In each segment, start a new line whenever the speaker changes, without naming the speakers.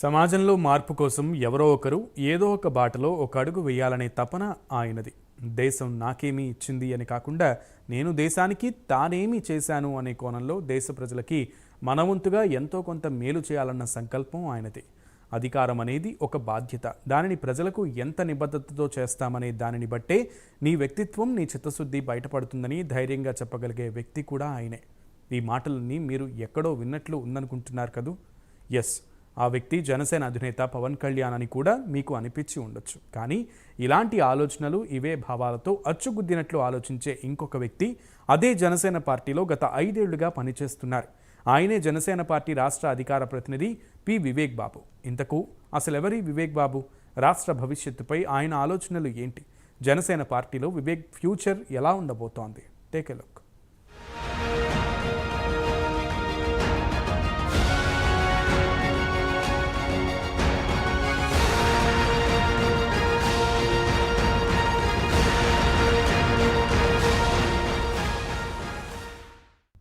సమాజంలో మార్పు కోసం ఎవరో ఒకరు ఏదో ఒక బాటలో ఒక అడుగు వేయాలనే తపన ఆయనది. దేశం నాకేమీ ఇచ్చింది అని కాకుండా నేను దేశానికి తానేమీ చేశాను అనే కోణంలో దేశ ప్రజలకి మనవంతుగా ఎంతో కొంత మేలు చేయాలన్న సంకల్పం ఆయనది. అధికారం అనేది ఒక బాధ్యత. దానిని ప్రజలకు ఎంత నిబద్ధతతో చేస్తామనే దానిని బట్టే నీ వ్యక్తిత్వం, నీ చిత్తశుద్ధి బయటపడుతుందని ధైర్యంగా చెప్పగలిగే వ్యక్తి కూడా ఆయనే. ఈ మాటలన్నీ మీరు ఎక్కడో విన్నట్లు ఉందనుకుంటున్నారు కదూ? ఎస్, ఆ వ్యక్తి జనసేన అధినేత పవన్ కళ్యాణ్ అని కూడా మీకు అనిపించి ఉండొచ్చు. కానీ ఇలాంటి ఆలోచనలు, ఇవే భావాలతో అచ్చుగుద్దినట్లు ఆలోచించే ఇంకొక వ్యక్తి అదే జనసేన పార్టీలో గత 5 ఏళ్లుగా పనిచేస్తున్నారు. ఆయనే జనసేన పార్టీ రాష్ట్ర అధికార ప్రతినిధి పి వివేక్ బాబు. ఇంతకు అసలెవరి వివేక్ బాబు? రాష్ట్ర భవిష్యత్తుపై ఆయన ఆలోచనలు ఏంటి? జనసేన పార్టీలో వివేక్ ఫ్యూచర్ ఎలా ఉండబోతోంది? Take a look.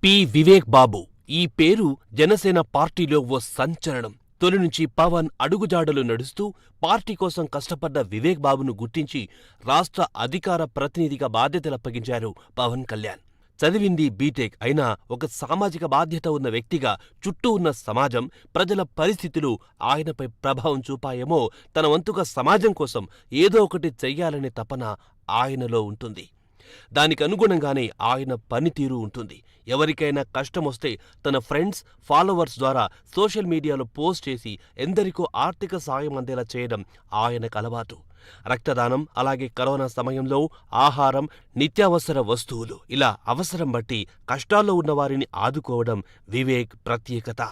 P Vivek బాబు ఈ పేరు జనసేన పార్టీలో ఓ సంచలనం. తొలి నుంచి పవన్ అడుగుజాడలు నడుస్తూ పార్టీ కోసం కష్టపడ్డ వివేక్ బాబును గుర్తించి రాష్ట్ర అధికార ప్రతినిధిగా బాధ్యతలప్పగించారు పవన్ కళ్యాణ్. చదివింది బీటెక్ అయినా ఒక సామాజిక బాధ్యత ఉన్న వ్యక్తిగా చుట్టూ ఉన్న సమాజం, ప్రజల పరిస్థితులు ఆయనపై ప్రభావం చూపాయేమో, తన వంతుగా సమాజం కోసం ఏదో ఒకటి చెయ్యాలనే తపన ఆయనలో ఉంటుంది. దానికి అనుగుణంగానే ఆయన పనితీరు ఉంటుంది. ఎవరికైనా కష్టమొస్తే తన ఫ్రెండ్స్, ఫాలోవర్స్ ద్వారా సోషల్ మీడియాలో పోస్ట్ చేసి ఎందరికో ఆర్థిక సాయం అందేలా చేయడం ఆయనకు అలవాటు. రక్తదానం, అలాగే కరోనా సమయంలో ఆహారం, నిత్యావసర వస్తువులు, ఇలా అవసరం బట్టి కష్టాల్లో ఉన్నవారిని ఆదుకోవడం వివేక్ ప్రత్యేకత.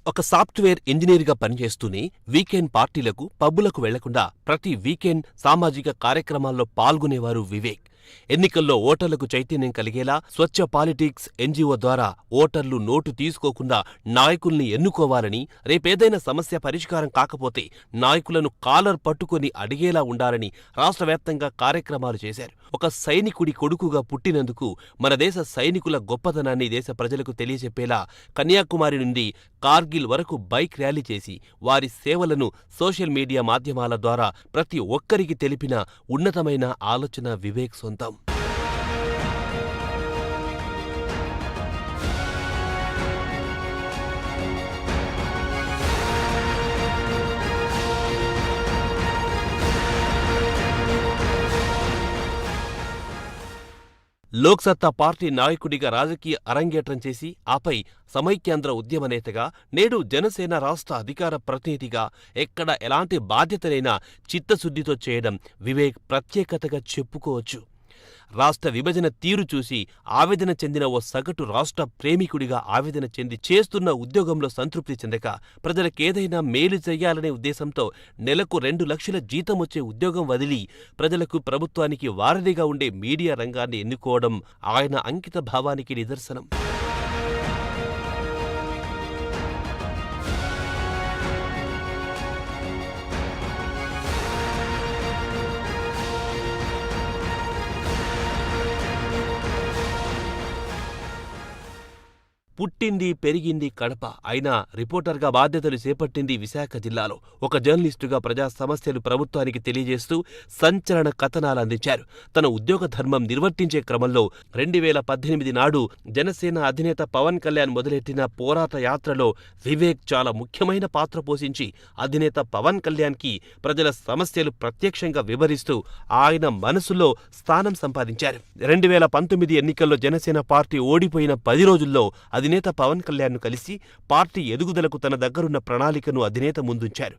ఒక సాఫ్ట్వేర్ ఇంజనీర్గా పనిచేస్తూనే వీకెండ్ పార్టీలకు, పబ్బులకు వెళ్లకుండా ప్రతి వీకెండ్ సామాజిక కార్యక్రమాల్లో పాల్గొనేవారు వివేక్. ఎన్నికల్లో ఓటర్లకు చైతన్యం కలిగేలా స్వచ్ఛ పాలిటిక్స్ ఎన్జీఓ ద్వారా ఓటర్లు నోటు తీసుకోకుండా నాయకుల్ని ఎన్నుకోవాలని, రేపేదైనా సమస్య పరిష్కారం కాకపోతే నాయకులను కాలర్ పట్టుకుని అడిగేలా ఉండాలని రాష్ట్ర వ్యాప్తంగా కార్యక్రమాలు చేశారు. ఒక సైనికుడి కొడుకుగా పుట్టినందుకు మన దేశ సైనికుల గొప్పతనాన్ని దేశ ప్రజలకు తెలియజెప్పేలా కన్యాకుమారి నుండి కార్గిల్ వరకు బైక్ ర్యాలీ చేసి వారి సేవలను సోషల్ మీడియా మాధ్యమాల ద్వారా ప్రతి ఒక్కరికి తెలిపిన ఉన్నతమైన ఆలోచన వివేక్ సొంతం. లోక్సత్తా పార్టీ నాయకుడిగా రాజకీయ అరంగేట్రం చేసి ఆపై సమైక్యాంధ్ర ఉద్యమ నేతగా, నేడు జనసేన రాష్ట్ర అధికార ప్రతినిధిగా ఎక్కడ ఎలాంటి బాధ్యతలైనా చిత్తశుద్ధితో చేయడం వివేక్ ప్రత్యేకతగా చెప్పుకోవచ్చు. రాష్ట్ర విభజన తీరు చూసి ఆవేదన చెందిన ఓ సగటు రాష్ట్ర ప్రేమికుడిగా ఆవేదన చెంది చేస్తున్న ఉద్యోగంలో సంతృప్తి చెందక ప్రజలకేదైనా మేలు చెయ్యాలనే ఉద్దేశంతో నెలకు 2 లక్షల జీతం వచ్చే ఉద్యోగం వదిలి ప్రజలకు, ప్రభుత్వానికి వారధిగా ఉండే మీడియా రంగాన్ని ఎన్నుకోవడం ఆయన అంకిత భావానికి నిదర్శనం. పుట్టింది, పెరిగింది కడప అయినా రిపోర్టర్గా బాధ్యతలు చేపట్టింది విశాఖ జిల్లాలో. ఒక జర్నలిస్టుగా ప్రజా సమస్యలు ప్రభుత్వానికి తెలియజేస్తూ సంచలన కథనాలు అందించారు. తన ఉద్యోగ ధర్మం నిర్వర్తించే క్రమంలో 2018 నాడు జనసేన అధినేత పవన్ కళ్యాణ్ మొదలెట్టిన పోరాట యాత్రలో వివేక్ చాలా ముఖ్యమైన పాత్ర పోషించి అధినేత పవన్ కళ్యాణ్కి ప్రజల సమస్యలు ప్రత్యక్షంగా వివరిస్తూ ఆయన మనసులో స్థానం సంపాదించారు. 2019 ఎన్నికల్లో జనసేన పార్టీ ఓడిపోయిన 10 రోజుల్లో అధినేత పవన్ కళ్యాణ్ను కలిసి పార్టీ ఎదుగుదలకు తన దగ్గరున్న ప్రణాళికను అధినేత ముందుంచారు.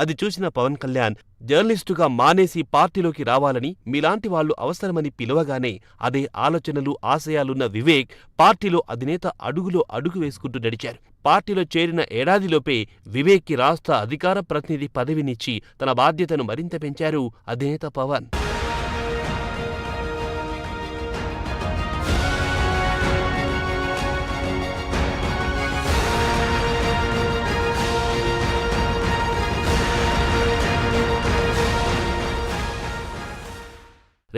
అది చూసిన పవన్ కళ్యాణ్ జర్నలిస్టుగా మానేసి పార్టీలోకి రావాలని, మీలాంటి వాళ్లు అవసరమని పిలవగానే అదే ఆలోచనలు, ఆశయాలున్న వివేక్ పార్టీలో అధినేత అడుగులో అడుగు వేసుకుంటూ నడిచారు. పార్టీలో చేరిన ఏడాదిలోపే వివేక్కి రాష్ట్ర అధికార ప్రతినిధి పదవినిచ్చి తన బాధ్యతను మరింత పెంచారు అధినేత పవన్.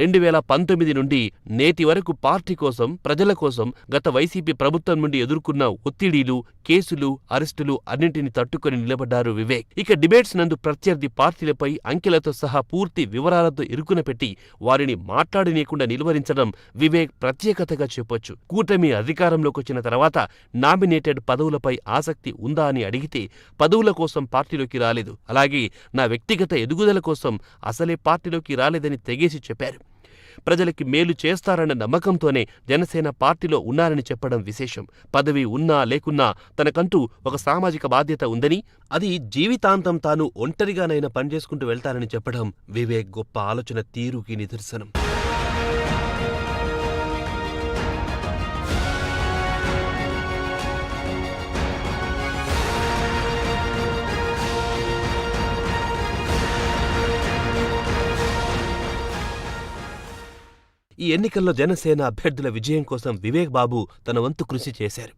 2019 నుండి నేటి వరకు పార్టీ కోసం, ప్రజల కోసం గత వైసీపీ ప్రభుత్వం నుండి ఎదుర్కొన్న ఒత్తిడిలు, కేసులు, అరెస్టులు అన్నింటినీ తట్టుకొని నిలబడ్డారు వివేక్. ఇక డిబేట్స్ నందు ప్రత్యర్థి పార్టీలపై అంకెలతో సహా పూర్తి వివరాలతో ఇరుకున పెట్టి వారిని మాట్లాడనీయకుండా నిలువరించడం వివేక్ ప్రత్యేకతగా చెప్పొచ్చు. కూటమి అధికారంలోకి వచ్చిన తర్వాత నామినేటెడ్ పదవులపై ఆసక్తి ఉందా అని అడిగితే పదవుల కోసం పార్టీలోకి రాలేదు, అలాగే నా వ్యక్తిగత ఎదుగుదల కోసం అసలే పార్టీలోకి రాలేదని తెగేసి చెప్పారు. ప్రజలకి మేలు చేస్తారన్న నమ్మకంతోనే జనసేన పార్టీలో ఉన్నారని చెప్పడం విశేషం. పదవి ఉన్నా లేకున్నా తనకంటూ ఒక సామాజిక బాధ్యత ఉందని, అది జీవితాంతం తాను ఒంటరిగానైనా పనిచేసుకుంటూ వెళ్తారని చెప్పడం వివేక్ గొప్ప ఆలోచన తీరుకి నిదర్శనం. ఈ ఎన్నికల్లో జనసేన అభ్యర్థుల విజయం కోసం వివేక్ బాబు తన వంతు కృషి చేశారు.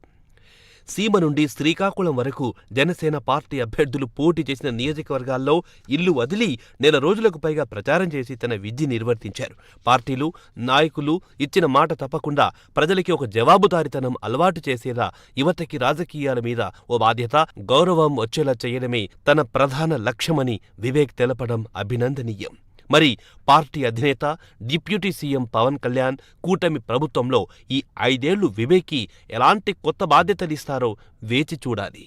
సీమ నుండి శ్రీకాకుళం వరకు జనసేన పార్టీ అభ్యర్థులు పోటీ చేసిన నియోజకవర్గాల్లో ఇల్లు వదిలి నెల రోజులకు పైగా ప్రచారం చేసి తన విధి నిర్వర్తించారు. పార్టీలు, నాయకులు ఇచ్చిన మాట తప్పకుండా ప్రజలకి ఒక జవాబుదారీతనం అలవాటు చేసేలా యువతకి రాజకీయాల మీద ఓ బాధ్యత, గౌరవం వచ్చేలా చేయడమే తన ప్రధాన లక్ష్యమని వివేక్ తెలపడం అభినందనీయం. మరి పార్టీ అధినేత, డిప్యూటీ సీఎం పవన్ కళ్యాణ్ కూటమి ప్రభుత్వంలో ఈ 5 ఏళ్లు వివేక్కి ఎలాంటి కొత్త బాధ్యతలిస్తారో వేచి చూడాలి.